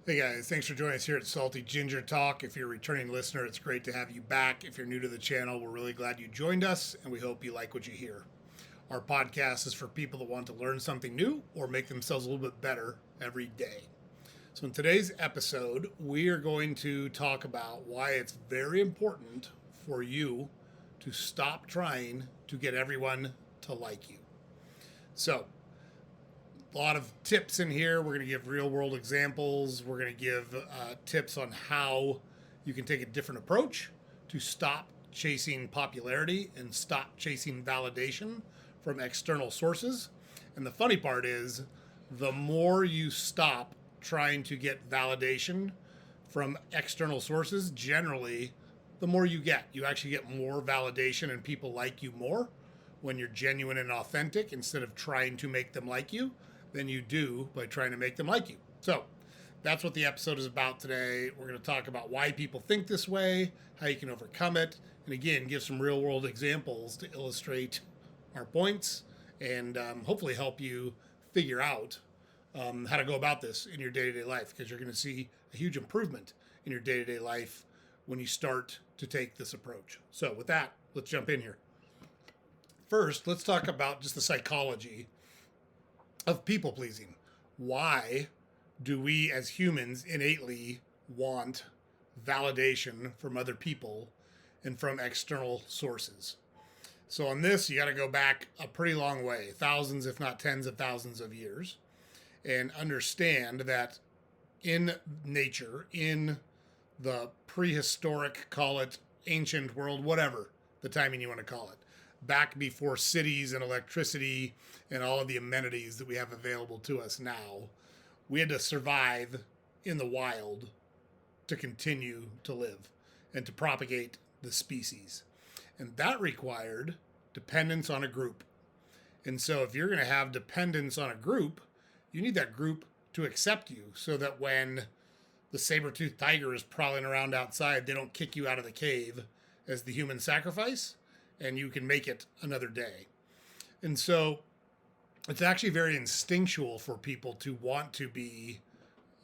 Hey guys, thanks for joining us here at Salty Ginger Talk. If you're a returning listener, it's great to have you back. If you're new to the channel, we're really glad you joined us and we hope you like what you hear. Our podcast is for people that want to learn something new or make themselves a little bit better every day. So, in today's episode, we are going to talk about why it's very important for you to stop trying to get everyone to like you. So, a lot of tips in here. We're going to give real world examples. We're going to give tips on how you can take a different approach to stop chasing popularity and stop chasing validation from external sources. And the funny part is, the more you stop trying to get validation from external sources, generally, the more you get. You actually get more validation and people like you more when you're genuine and authentic instead of trying to make them like you than you do by trying to make them like you. So that's what the episode is about today. We're going to talk about why people think this way, how you can overcome it, and again, give some real world examples to illustrate our points and hopefully help you figure out how to go about this in your day-to-day life, because you're going to see a huge improvement in your day-to-day life when you start to take this approach. So with that, let's jump in here. First, let's talk about just the psychology of people pleasing. Why do we as humans innately want validation from other people and from external sources? So on this, you got to go back a pretty long way, thousands, if not tens of thousands of years, and understand that in nature, in the prehistoric, call it ancient world, whatever the timing you want to call it, back before cities and electricity and all of the amenities that we have available to us now, we had to survive in the wild to continue to live and to propagate the species. And that required dependence on a group. And so if you're going to have dependence on a group, you need that group to accept you so that when the saber-toothed tiger is prowling around outside, they don't kick you out of the cave as the human sacrifice, and you can make it another day. And so it's actually very instinctual for people to want to be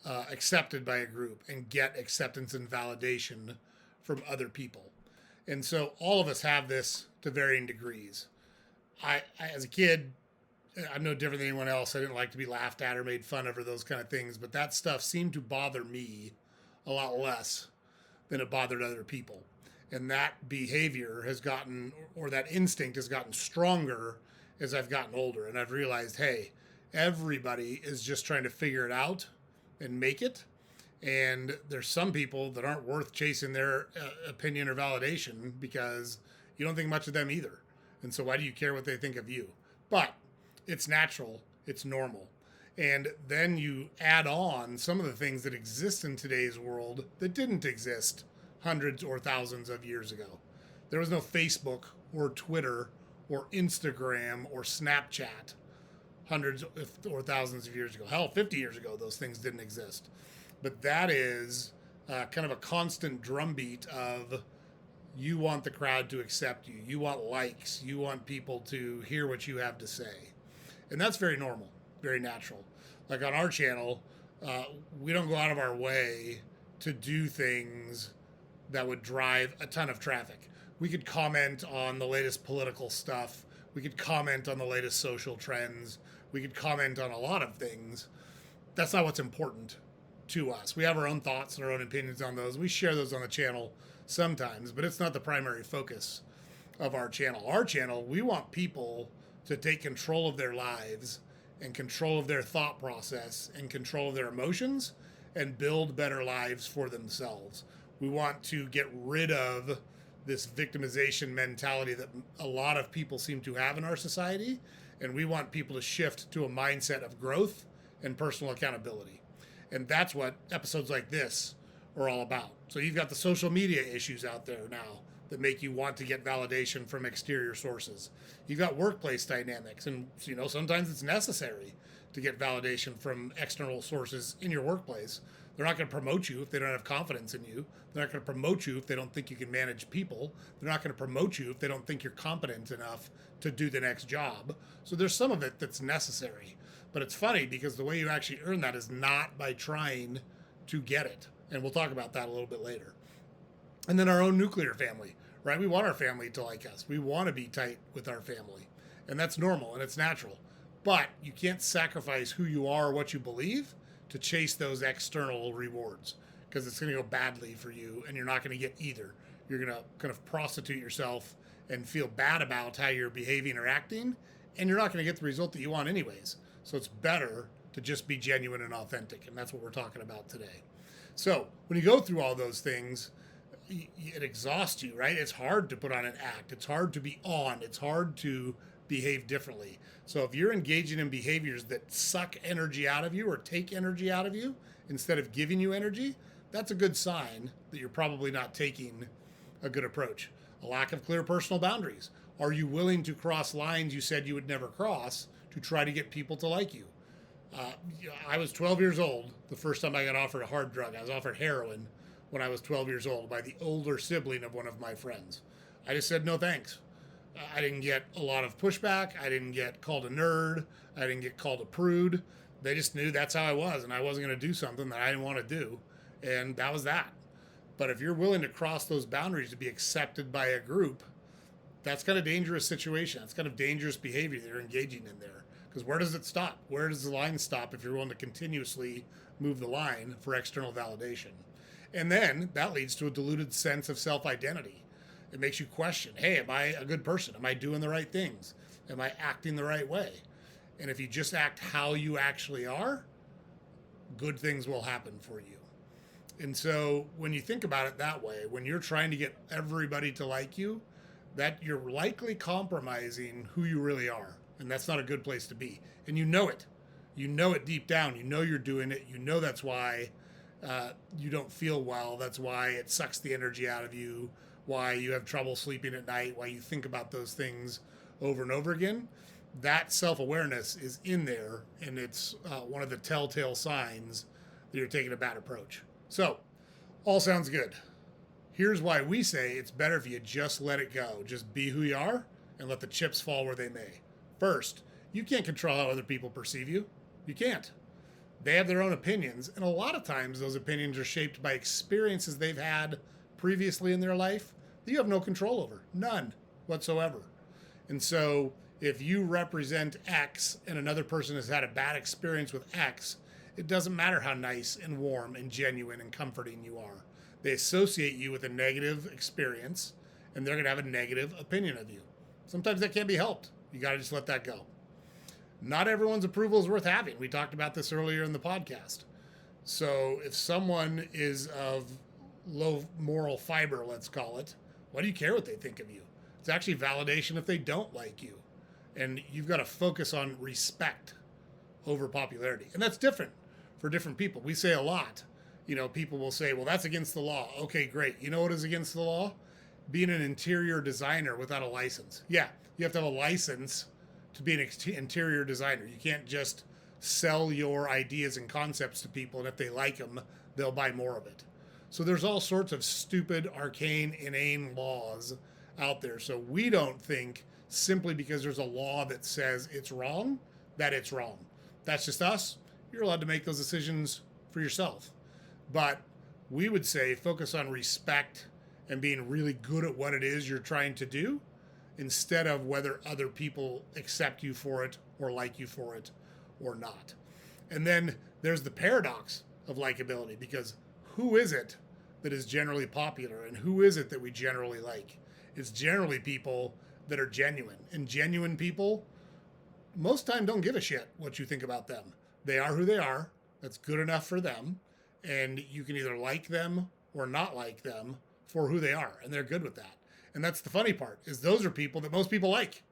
accepted by a group and get acceptance and validation from other people. And so all of us have this to varying degrees. I as a kid, I'm no different than anyone else. I didn't like to be laughed at or made fun of or those kind of things, but that stuff seemed to bother me a lot less than it bothered other people. And that behavior has gotten, or that instinct has gotten stronger as I've gotten older. And I've realized, hey, everybody is just trying to figure it out and make it. And there's some people that aren't worth chasing their opinion or validation because you don't think much of them either. And so why do you care what they think of you? But it's natural. It's normal. And then you add on some of the things that exist in today's world that didn't exist hundreds or thousands of years ago. There was no Facebook or Twitter or Instagram or Snapchat hundreds or thousands of years ago. Hell, 50 years ago, those things didn't exist. But that is kind of a constant drumbeat of you want the crowd to accept you. You want likes. You want people to hear what you have to say. And that's very normal, very natural. Like on our channel, we don't go out of our way to do things that would drive a ton of traffic. We could comment on the latest political stuff. We could comment on the latest social trends. We could comment on a lot of things. That's not what's important to us. We have our own thoughts and our own opinions on those. We share those on the channel sometimes, but it's not the primary focus of our channel. Our channel, we want people to take control of their lives and control of their thought process and control of their emotions and build better lives for themselves. We want to get rid of this victimization mentality that a lot of people seem to have in our society, and we want people to shift to a mindset of growth and personal accountability. And that's what episodes like this are all about. So you've got the social media issues out there now that make you want to get validation from exterior sources. You've got workplace dynamics, and sometimes it's necessary to get validation from external sources in your workplace. They're not going to promote you if they don't have confidence in you. They're not going to promote you if they don't think you can manage people. They're not going to promote you if they don't think you're competent enough to do the next job. So there's some of it that's necessary. But it's funny because the way you actually earn that is not by trying to get it. And we'll talk about that a little bit later. And then our own nuclear family, right? We want our family to like us. We want to be tight with our family. And that's normal and it's natural. But you can't sacrifice who you are or what you believe to chase those external rewards, because it's going to go badly for you and you're not going to get either. You're going to kind of prostitute yourself and feel bad about how you're behaving or acting, and you're not going to get the result that you want anyways. So it's better to just be genuine and authentic, and that's what we're talking about today. So when you go through all those things, it exhausts you, right? It's hard to put on an act. It's hard to be on. It's hard to behave differently. So if you're engaging in behaviors that suck energy out of you or take energy out of you instead of giving you energy, that's a good sign that you're probably not taking a good approach. A lack of clear personal boundaries. Are you willing to cross lines you said you would never cross to try to get people to like you? I was 12 years old the first time I got offered a hard drug. I was offered heroin when I was 12 years old by the older sibling of one of my friends. I just said no thanks. I didn't get a lot of pushback. I didn't get called a nerd. I didn't get called a prude. They just knew that's how I was, and I wasn't going to do something that I didn't want to do. And that was that. But if you're willing to cross those boundaries to be accepted by a group, that's kind of a dangerous situation. That's kind of dangerous behavior that you're engaging in there. Because where does it stop? Where does the line stop if you're willing to continuously move the line for external validation? And then that leads to a diluted sense of self-identity. It makes you question, hey, am I a good person? Am I doing the right things? Am I acting the right way? And if you just act how you actually are, good things will happen for you. And so when you think about it that way, when you're trying to get everybody to like you, that you're likely compromising who you really are. And that's not a good place to be. And you know it. You know it deep down. You know you're doing it. You know that's why you don't feel well. That's why it sucks the energy out of you, why you have trouble sleeping at night, why you think about those things over and over again. That self-awareness is in there, and it's one of the telltale signs that you're taking a bad approach. So, all sounds good. Here's why we say it's better if you just let it go. Just be who you are and let the chips fall where they may. First, you can't control how other people perceive you. You can't. They have their own opinions, and a lot of times those opinions are shaped by experiences they've had previously in their life that you have no control over. None whatsoever. And so if you represent X and another person has had a bad experience with X, it doesn't matter how nice and warm and genuine and comforting you are. They associate you with a negative experience, and they're going to have a negative opinion of you. Sometimes that can't be helped. You got to just let that go. Not everyone's approval is worth having. We talked about this earlier in the podcast. So if someone is of low moral fiber, let's call it, why do you care what they think of you? It's actually validation if they don't like you. And you've got to focus on respect over popularity. And that's different for different people. We say a lot, people will say, well, that's against the law. Okay, great. You know what is against the law? Being an interior designer without a license. Yeah, you have to have a license to be an interior designer. You can't just sell your ideas and concepts to people, and if they like them, they'll buy more of it. So there's all sorts of stupid, arcane, inane laws out there. So we don't think simply because there's a law that says it's wrong, that it's wrong. That's just us. You're allowed to make those decisions for yourself. But we would say focus on respect and being really good at what it is you're trying to do, instead of whether other people accept you for it or like you for it or not. And then there's the paradox of likability, because who is it that is generally popular and who is it that we generally like? It's generally people that are genuine. And genuine people, most time, don't give a shit what you think about them. They are who they are. That's good enough for them. And you can either like them or not like them for who they are. And they're good with that. And that's the funny part, is those are people that most people like.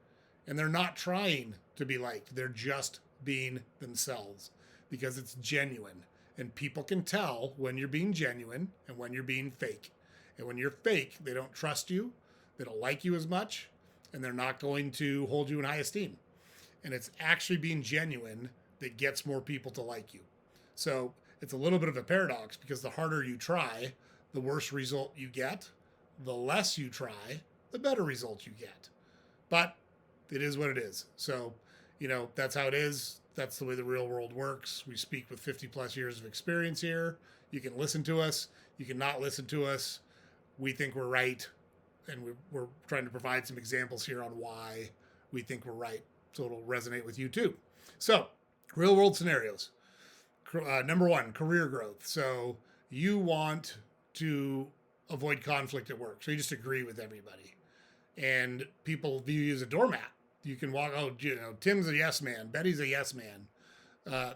And they're not trying to be liked. They're just being themselves because it's genuine. And people can tell when you're being genuine and when you're being fake. And when you're fake, they don't trust you. They don't like you as much. And they're not going to hold you in high esteem. And it's actually being genuine that gets more people to like you. So it's a little bit of a paradox, because the harder you try, the worse result you get. The less you try, the better result you get. But it is what it is. So, that's how it is. That's the way the real world works. We speak with 50 plus years of experience here. You can listen to us. You can not listen to us. We think we're right. And we're trying to provide some examples here on why we think we're right. So it'll resonate with you too. So, real world scenarios. Number one, career growth. So you want to avoid conflict at work. So you just agree with everybody. And people view you as a doormat. You can walk, Tim's a yes man, Betty's a yes man.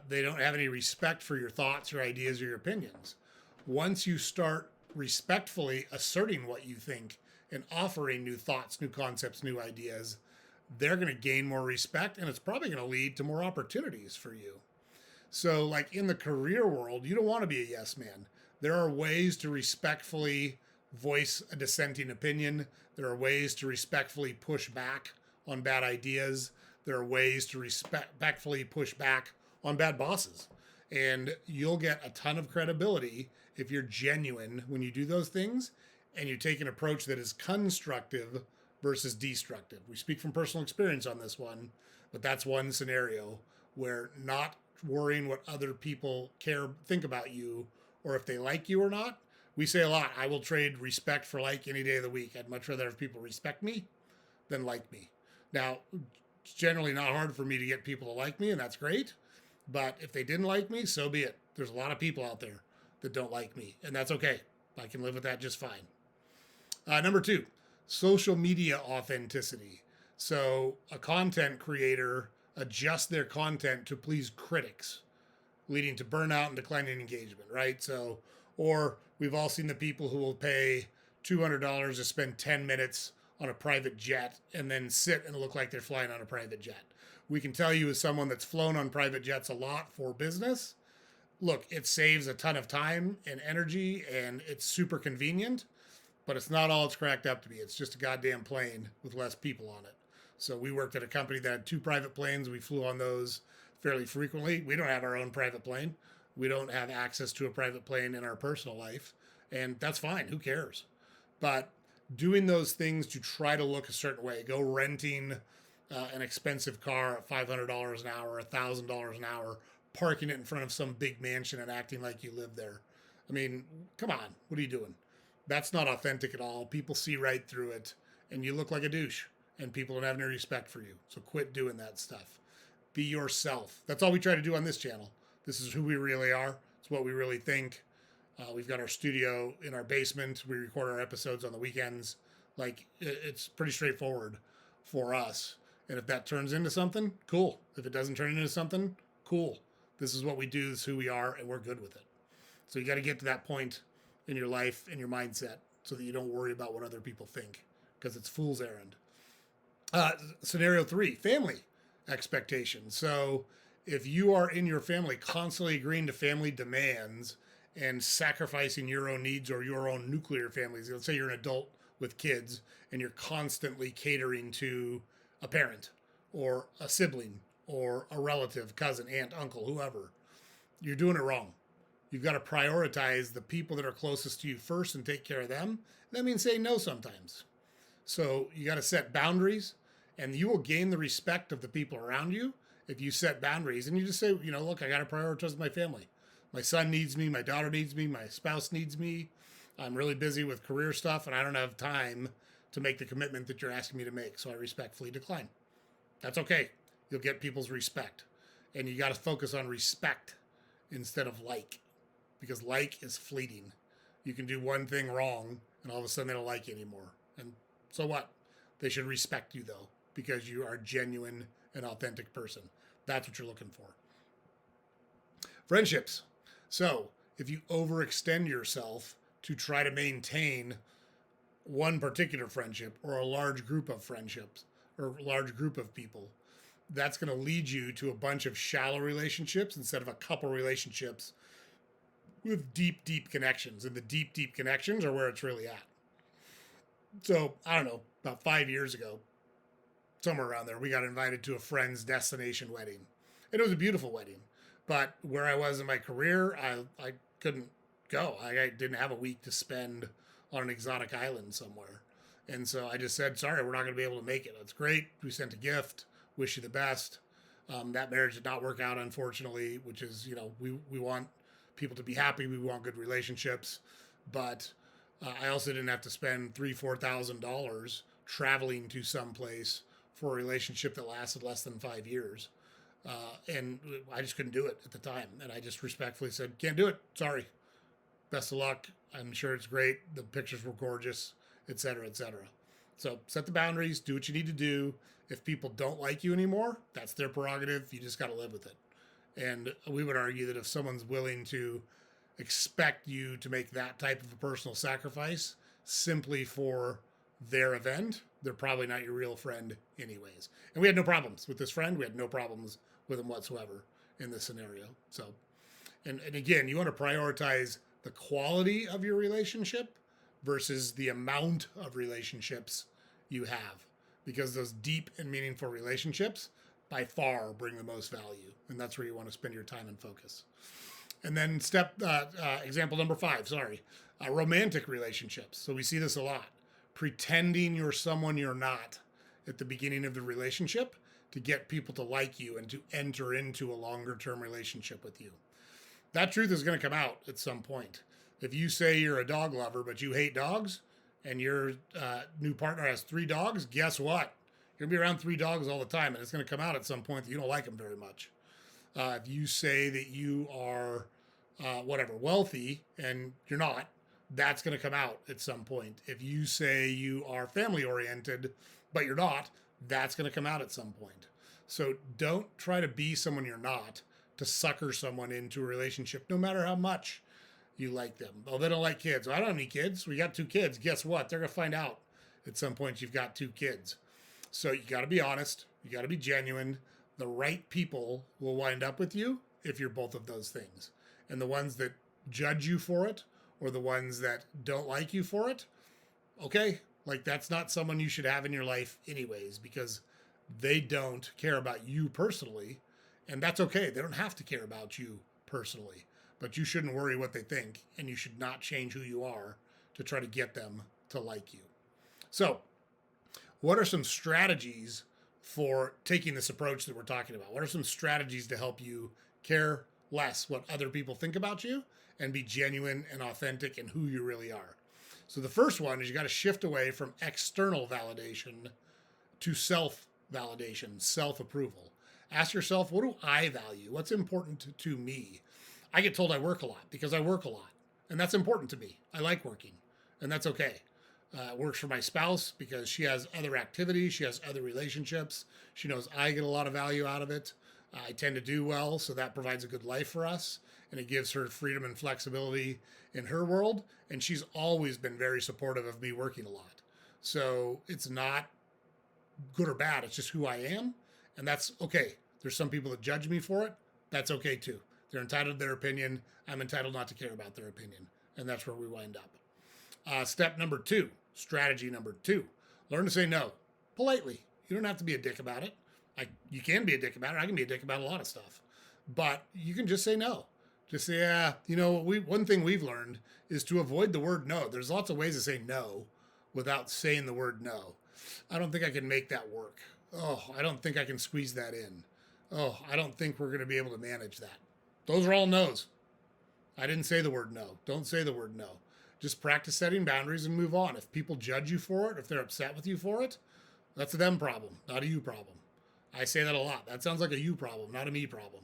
They don't have any respect for your thoughts, your ideas, or your opinions. Once you start respectfully asserting what you think and offering new thoughts, new concepts, new ideas, they're going to gain more respect, and it's probably going to lead to more opportunities for you. So, like in the career world, you don't want to be a yes man. There are ways to respectfully voice a dissenting opinion. There are ways to respectfully push back on bad ideas. There are ways to respectfully push back on bad bosses. And you'll get a ton of credibility if you're genuine when you do those things and you take an approach that is constructive versus destructive. We speak from personal experience on this one, but that's one scenario where not worrying what other people think about you, or if they like you or not. We say a lot, I will trade respect for like any day of the week. I'd much rather have people respect me than like me. Now, it's generally not hard for me to get people to like me, and that's great. But if they didn't like me, so be it. There's a lot of people out there that don't like me, and that's okay. I can live with that just fine. Number two, social media authenticity. So a content creator adjusts their content to please critics, leading to burnout and declining engagement, right? So, or we've all seen the people who will pay $200 to spend 10 minutes on a private jet and then sit and look like they're flying on a private jet. We can tell you as someone that's flown on private jets a lot for business, look, it saves a ton of time and energy and it's super convenient, but it's not all it's cracked up to be. It's just a goddamn plane with less people on it. So we worked at a company that had 2 private planes. We flew on those fairly frequently. We don't have our own private plane. We don't have access to a private plane in our personal life. And that's fine. Who cares? But doing those things to try to look a certain way, go renting an expensive car at $500 an hour, $1,000 an hour, parking it in front of some big mansion and acting like you live there. I mean, come on. What are you doing? That's not authentic at all. People see right through it, and you look like a douche, and people don't have any respect for you. So quit doing that stuff. Be yourself. That's all we try to do on this channel. This is who we really are. It's what we really think. We've got our studio in our basement. We record our episodes on the weekends. Like, it's pretty straightforward for us. And if that turns into something, cool. If it doesn't turn into something, cool. This is what we do. This is who we are, and we're good with it. So you got to get to that point in your life and your mindset so that you don't worry about what other people think, because it's fool's errand. Scenario 3, family expectations. So if you are in your family constantly agreeing to family demands and sacrificing your own needs or your own nuclear families, let's say you're an adult with kids and you're constantly catering to a parent or a sibling or a relative, cousin, aunt, uncle, whoever, you're doing it wrong. You've got to prioritize the people that are closest to you first and take care of them. That means saying no sometimes. So you got to set boundaries, and you will gain the respect of the people around you if you set boundaries and you just say, look, I got to prioritize my family. My son needs me. My daughter needs me. My spouse needs me. I'm really busy with career stuff, and I don't have time to make the commitment that you're asking me to make. So I respectfully decline. That's okay. You'll get people's respect. And you got to focus on respect instead of like, because like is fleeting. You can do one thing wrong, and all of a sudden they don't like you anymore. And so what? They should respect you, though, because you are a genuine and authentic person. That's what you're looking for. Friendships. So if you overextend yourself to try to maintain one particular friendship or a large group of friendships or a large group of people, that's going to lead you to a bunch of shallow relationships instead of a couple relationships with deep, deep connections. And the deep, deep connections are where it's really at. So, I don't know, about 5 years ago, somewhere around there, we got invited to a friend's destination wedding. And it was a beautiful wedding. But where I was in my career, I couldn't go. I didn't have a week to spend on an exotic island somewhere. And so I just said, sorry, we're not going to be able to make it. That's great. We sent a gift. Wish you the best. That marriage did not work out, unfortunately, which is, we want people to be happy. We want good relationships. But I also didn't have to spend $3,000-4,000 traveling to some place for a relationship that lasted less than 5 years. And I just couldn't do it at the time. And I just respectfully said, can't do it. Sorry. Best of luck. I'm sure it's great. The pictures were gorgeous, et cetera, et cetera. So set the boundaries, do what you need to do. If people don't like you anymore, that's their prerogative. You just got to live with it. And we would argue that if someone's willing to expect you to make that type of a personal sacrifice simply for their event, they're probably not your real friend anyways. And we had no problems with this friend. We had no problems with him whatsoever in this scenario. So, and again, you want to prioritize the quality of your relationship versus the amount of relationships you have, because those deep and meaningful relationships by far bring the most value. And that's where you want to spend your time and focus. And then example number 5, romantic relationships. So we see this a lot. Pretending you're someone you're not at the beginning of the relationship to get people to like you and to enter into a longer term relationship with you. That truth is going to come out at some point. If you say you're a dog lover, but you hate dogs, and your new partner has 3 dogs, guess what? You're going to be around 3 dogs all the time, and it's going to come out at some point that you don't like them very much. If you say that you are, wealthy, and you're not, that's going to come out at some point. If you say you are family-oriented, but you're not, that's going to come out at some point. So don't try to be someone you're not to sucker someone into a relationship, no matter how much you like them. Oh, they don't like kids. Well, I don't have any kids. We got 2 kids. Guess what? They're going to find out at some point you've got 2 kids. So you got to be honest. You got to be genuine. The right people will wind up with you if you're both of those things. And the ones that judge you for it, or the ones that don't like you for it, okay, like that's not someone you should have in your life anyways, because they don't care about you personally. And that's okay. They don't have to care about you personally. But you shouldn't worry what they think, and you should not change who you are to try to get them to like you. So, what are some strategies for taking this approach that we're talking about? What are some strategies to help you care less what other people think about you and be genuine and authentic in who you really are? So the first one is you got to shift away from external validation to self-validation, self-approval. Ask yourself, what do I value? What's important to me? I get told I work a lot because I work a lot, and that's important to me. I like working, and that's okay. It works for my spouse because she has other activities, she has other relationships. She knows I get a lot of value out of it. I tend to do well, so that provides a good life for us, and it gives her freedom and flexibility in her world, and she's always been very supportive of me working a lot. So it's not good or bad, it's just who I am, and that's okay. There's some people that judge me for it. That's okay too. They're entitled to their opinion. I'm entitled not to care about their opinion. And that's where we wind up. Step number 2, strategy number 2, learn to say no politely. You don't have to be a dick about it. You can be a dick about it. I can be a dick about a lot of stuff. But you can just say no. Just say, one thing we've learned is to avoid the word no. There's lots of ways to say no without saying the word no. I don't think I can make that work. Oh, I don't think I can squeeze that in. Oh, I don't think we're going to be able to manage that. Those are all no's. I didn't say the word no. Don't say the word no. Just practice setting boundaries and move on. If people judge you for it, if they're upset with you for it, that's a them problem, not a you problem. I say that a lot. That sounds like a you problem, not a me problem.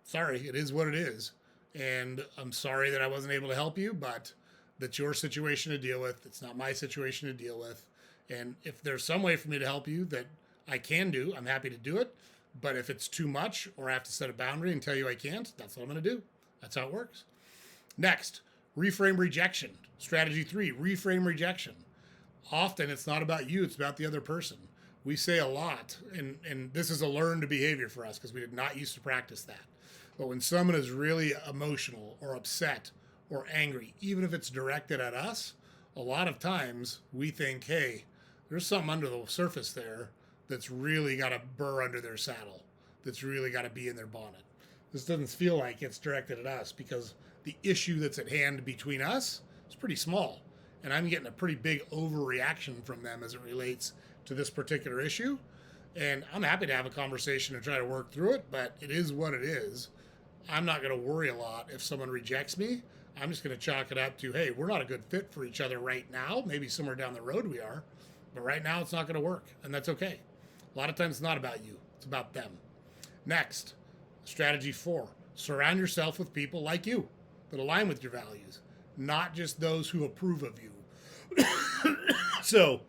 Sorry, it is what it is. And I'm sorry that I wasn't able to help you, but that's your situation to deal with. It's not my situation to deal with. And if there's some way for me to help you that I can do, I'm happy to do it. But if it's too much, or I have to set a boundary and tell you I can't, that's what I'm going to do. That's how it works. Next, reframe rejection. Strategy 3, reframe rejection. Often it's not about you, it's about the other person. We say a lot, and this is a learned behavior for us because we did not used to practice that. But when someone is really emotional or upset or angry, even if it's directed at us, a lot of times we think, hey, there's something under the surface there that's really got a burr under their saddle, that's really got to be in their bonnet. This doesn't feel like it's directed at us because the issue that's at hand between us is pretty small. And I'm getting a pretty big overreaction from them as it relates to this particular issue. And I'm happy to have a conversation and try to work through it, but it is what it is. I'm not going to worry a lot if someone rejects me. I'm just going to chalk it up to, hey, we're not a good fit for each other right now. Maybe somewhere down the road we are, but right now it's not going to work, and that's okay. A lot of times it's not about you, it's about them. Next, strategy 4, surround yourself with people like you that align with your values, not just those who approve of you. So,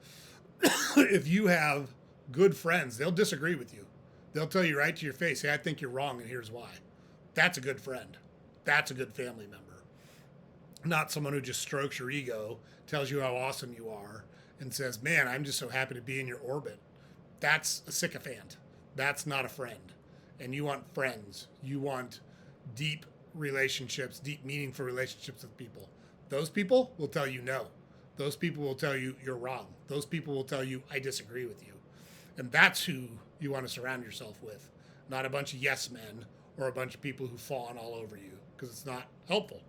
if you have good friends, they'll disagree with you. They'll tell you right to your face, hey, I think you're wrong, and here's why. That's a good friend. That's a good family member. Not someone who just strokes your ego, tells you how awesome you are, and says, man, I'm just so happy to be in your orbit. That's a sycophant. That's not a friend. And you want friends. You want deep relationships, deep, meaningful relationships with people. Those people will tell you no. Those people will tell you you're wrong. Those people will tell you, I disagree with you. And that's who you want to surround yourself with, not a bunch of yes men or a bunch of people who fawn all over you, because it's not helpful.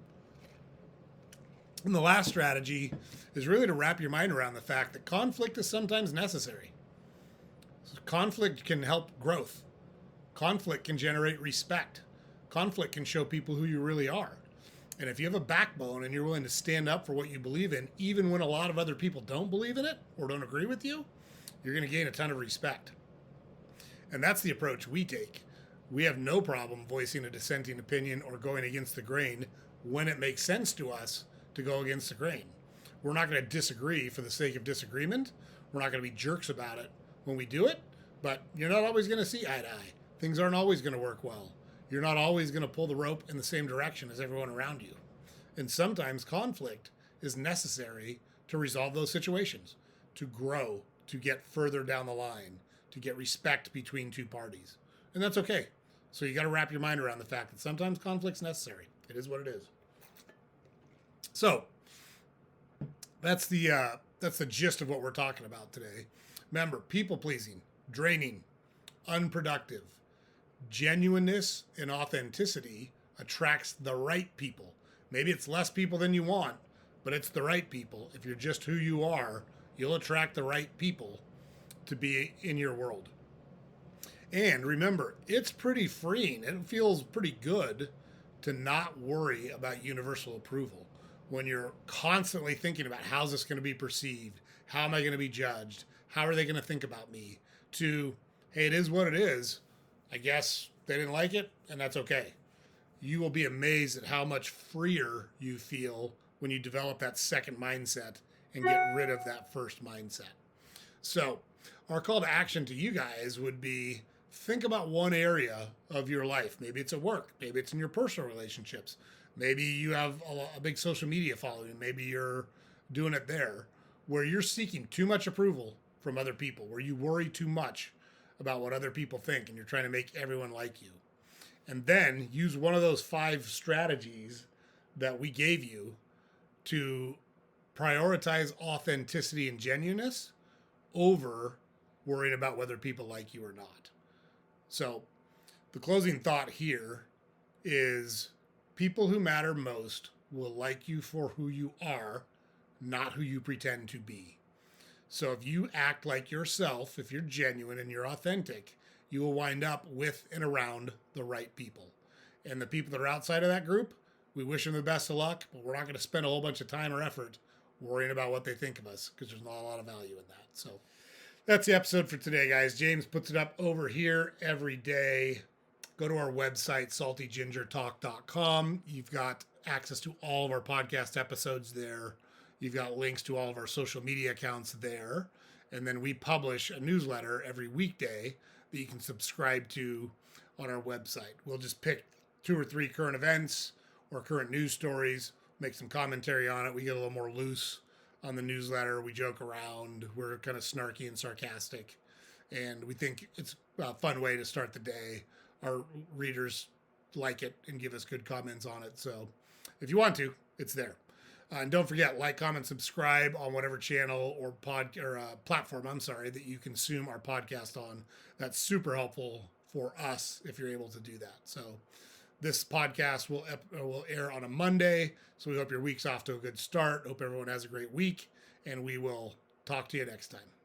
And the last strategy is really to wrap your mind around the fact that conflict is sometimes necessary. So conflict can help growth. Conflict can generate respect. Conflict can show people who you really are. And if you have a backbone and you're willing to stand up for what you believe in, even when a lot of other people don't believe in it or don't agree with you, you're going to gain a ton of respect. And that's the approach we take. We have no problem voicing a dissenting opinion or going against the grain when it makes sense to us to go against the grain. We're not going to disagree for the sake of disagreement. We're not going to be jerks about it when we do it, but you're not always going to see eye to eye. Things aren't always going to work well. You're not always going to pull the rope in the same direction as everyone around you. And sometimes conflict is necessary to resolve those situations, to grow, to get further down the line, to get respect between two parties. And that's okay. So you got to wrap your mind around the fact that sometimes conflict's necessary. It is what it is. So that's the gist of what we're talking about today. Remember, people pleasing, draining, unproductive. Genuineness and authenticity attracts the right people. Maybe it's less people than you want, but it's the right people. If you're just who you are, you'll attract the right people to be in your world. And remember, it's pretty freeing. It feels pretty good to not worry about universal approval when you're constantly thinking about how's this going to be perceived? How am I going to be judged? How are they going to think about me? To, hey, it is what it is. I guess they didn't like it, and that's okay. You will be amazed at how much freer you feel when you develop that second mindset and get rid of that first mindset. So our call to action to you guys would be, think about one area of your life. Maybe it's at work. Maybe it's in your personal relationships. Maybe you have a big social media following. Maybe you're doing it there, where you're seeking too much approval from other people, where you worry too much about what other people think and you're trying to make everyone like you. And then use one of those 5 strategies that we gave you to prioritize authenticity and genuineness over worrying about whether people like you or not. So the closing thought here is, people who matter most will like you for who you are, not who you pretend to be. So if you act like yourself, if you're genuine and you're authentic, you will wind up with and around the right people. And the people that are outside of that group, we wish them the best of luck, but we're not going to spend a whole bunch of time or effort worrying about what they think of us, because there's not a lot of value in that. So that's the episode for today, guys. James puts it up over here every day. Go to our website, saltygingertalk.com. You've got access to all of our podcast episodes there. You've got links to all of our social media accounts there. And then we publish a newsletter every weekday that you can subscribe to on our website. We'll just pick 2 or 3 current events or current news stories, make some commentary on it. We get a little more loose on the newsletter. We joke around. We're kind of snarky and sarcastic. And we think it's a fun way to start the day. Our readers like it and give us good comments on it. So if you want to, it's there. And don't forget, like, comment, subscribe on whatever channel or platform, that you consume our podcast on. That's super helpful for us if you're able to do that. So this podcast will air on a Monday. So we hope your week's off to a good start. Hope everyone has a great week, and we will talk to you next time.